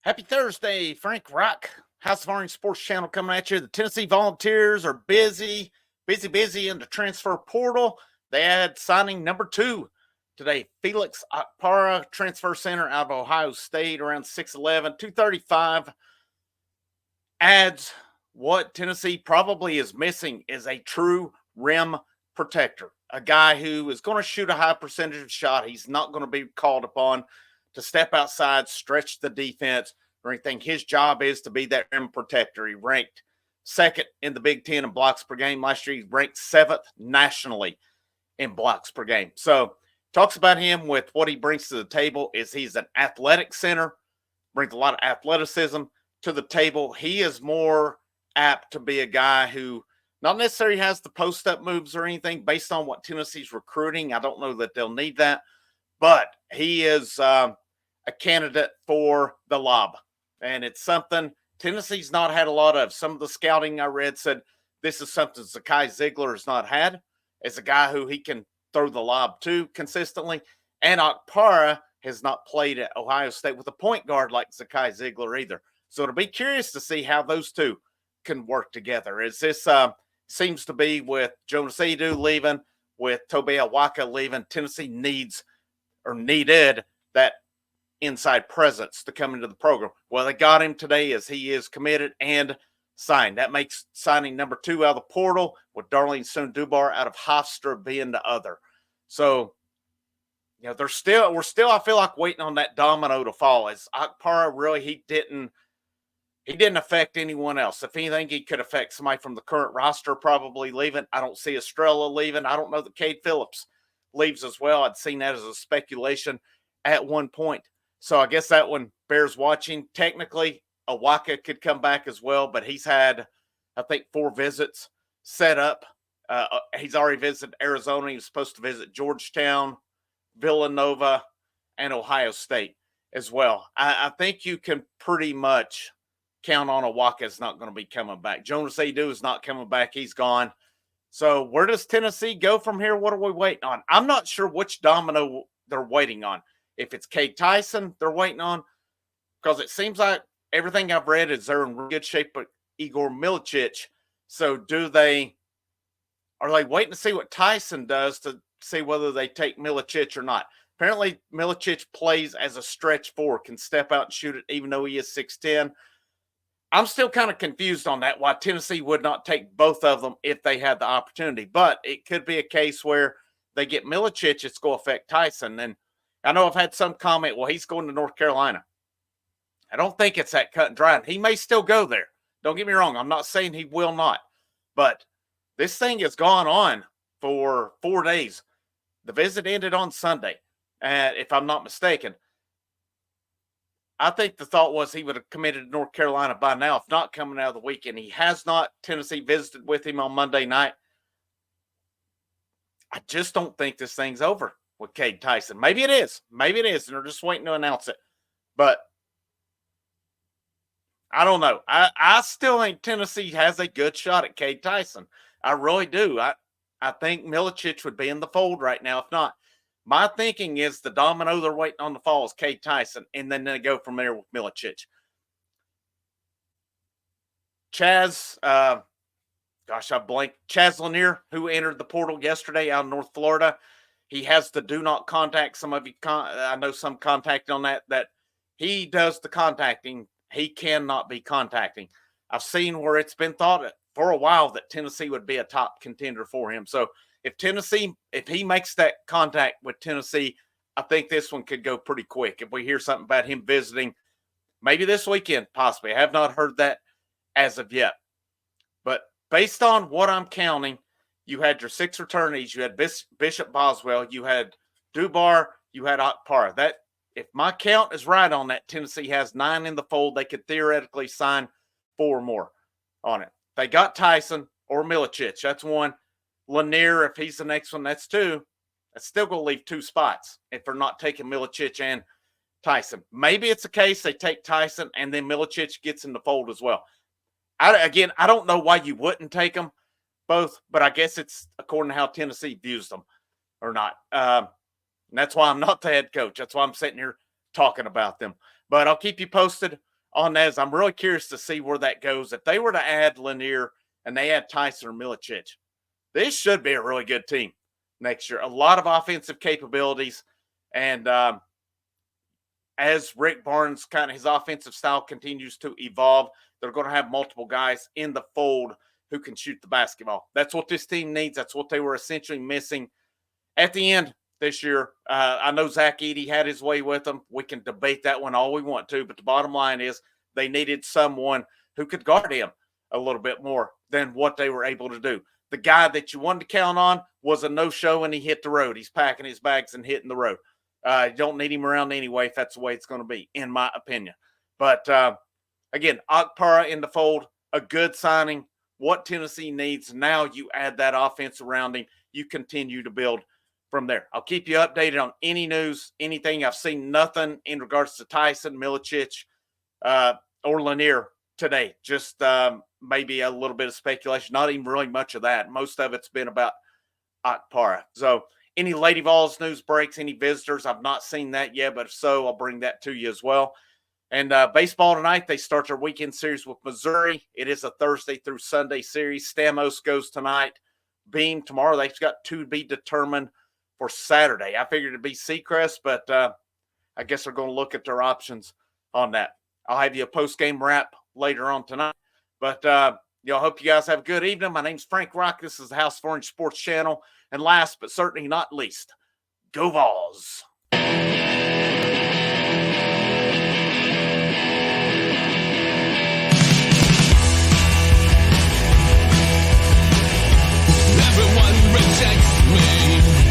Happy Thursday, Frank Rock, House of Orange Sports Channel coming at you. The Tennessee Volunteers are busy in the transfer portal. They had signing number 2 today. Felix Okpara, transfer center out of Ohio State, around 6'11", 235. Adds what Tennessee probably is missing is a true rim protector, a guy who is going to shoot a high percentage of shot. He's not going to be called upon to step outside, stretch the defense, or anything. His job is to be that rim protector. He ranked second in the Big Ten in blocks per game last year. He ranked 7th nationally in blocks per game. So talks about him with what he brings to the table is he's an athletic center, brings a lot of athleticism to the table. He is more apt to be a guy who not necessarily has the post-up moves or anything based on what Tennessee's recruiting. I don't know that they'll need that, but he is a candidate for the lob. And it's something Tennessee's not had a lot of. Some of the scouting I read said this is something Zakai Ziegler has not had, as a guy who he can throw the lob to consistently. And Okpara has not played at Ohio State with a point guard like Zakai Ziegler either. So it'll be curious to see how those two can work together. As this seems to be with Jonas Edu leaving, with Tobea Waka leaving, Tennessee needed that inside presence to come into the program. Well, they got him today as he is committed and signed. That makes signing number 2 out of the portal, with Darlene Soon-Dubar out of Hofstra being the other. So, we're still, I feel like, waiting on that domino to fall. As Okpara really, he didn't affect anyone else. If anything, he could affect somebody from the current roster probably leaving. I don't see Estrella leaving. I don't know that Cade Phillips leaves as well. I'd seen that as a speculation at one point. So I guess that one bears watching. Technically, Awaka could come back as well, but he's had, I think, 4 visits set up. He's already visited Arizona. He was supposed to visit Georgetown, Villanova, and Ohio State as well. I think you can pretty much count on Awaka is not going to be coming back. Jonas Edu is not coming back. He's gone. So where does Tennessee go from here? What are we waiting on? I'm not sure which domino they're waiting on. If it's Cade Tyson they're waiting on, because it seems like everything I've read is they're in good shape with Igor Milicic. So are they waiting to see what Tyson does to see whether they take Milicic or not? Apparently, Milicic plays as a stretch 4, can step out and shoot it even though he is 6'10". I'm still kind of confused on that, why Tennessee would not take both of them if they had the opportunity. But it could be a case where they get Milicic, it's going to affect Tyson. And I know I've had some comment, well, he's going to North Carolina. I don't think it's that cut and dry. He may still go there. Don't get me wrong. I'm not saying he will not. But this thing has gone on for 4 days. The visit ended on Sunday, if I'm not mistaken. I think the thought was he would have committed to North Carolina by now, if not coming out of the weekend. He has not. Tennessee visited with him on Monday night. I just don't think this thing's over with Cade Tyson. Maybe it is. And they're just waiting to announce it. But I don't know. I still think Tennessee has a good shot at Cade Tyson. I really do. I think Milicic would be in the fold right now. If not, my thinking is the domino they're waiting on to fall is Cade Tyson, and then they go from there with Milicic. Chaz Lanier, who entered the portal yesterday out of North Florida. He has the do not contact. Some of you, I know some contacted on that he does the contacting. He cannot be contacting. I've seen where it's been thought for a while that Tennessee would be a top contender for him. So if he makes that contact with Tennessee, I think this one could go pretty quick. If we hear something about him visiting, maybe this weekend, possibly. I have not heard that as of yet. But based on what I'm counting, you had your 6 returnees. You had Bishop Boswell. You had Dubar. You had Okpara. That, if my count is right on that, Tennessee has 9 in the fold. They could theoretically sign 4 more on it. They got Tyson or Milicic. That's 1. Lanier, if he's the next one, that's 2. That's still going to leave 2 spots if they're not taking Milicic and Tyson. Maybe it's a case they take Tyson and then Milicic gets in the fold as well. I don't know why you wouldn't take them both, but I guess it's according to how Tennessee views them or not. And that's why I'm not the head coach. That's why I'm sitting here talking about them. But I'll keep you posted on that is I'm really curious to see where that goes. If they were to add Lanier and they add Tyson or Milicic, this should be a really good team next year. A lot of offensive capabilities. And as Rick Barnes kind of his offensive style continues to evolve, they're going to have multiple guys in the fold who can shoot the basketball. That's what this team needs. That's what they were essentially missing at the end this year. I know Zach Edey had his way with them. We can debate that one all we want to, but the bottom line is they needed someone who could guard him a little bit more than what they were able to do. The guy that you wanted to count on was a no-show and he hit the road. He's packing his bags and hitting the road. You don't need him around anyway if that's the way it's going to be, in my opinion. But, again, Okpara in the fold, a good signing. What Tennessee needs, now you add that offense around him. You continue to build from there. I'll keep you updated on any news, anything. I've seen nothing in regards to Tyson, Milicic, or Lanier today. Just maybe a little bit of speculation. Not even really much of that. Most of it's been about Okpara. So any Lady Vols news breaks, any visitors, I've not seen that yet, but if so, I'll bring that to you as well. And baseball tonight, they start their weekend series with Missouri. It is a Thursday through Sunday series. Stamos goes tonight. Beam tomorrow. They've got two to be determined for Saturday. I figured it'd be Seacrest, but I guess they're going to look at their options on that. I'll have you a post-game wrap later on tonight. But hope you guys have a good evening. My name's Frank Rock. This is the House of Orange Sports Channel. And last but certainly not least, go Vols. Everyone rejects me.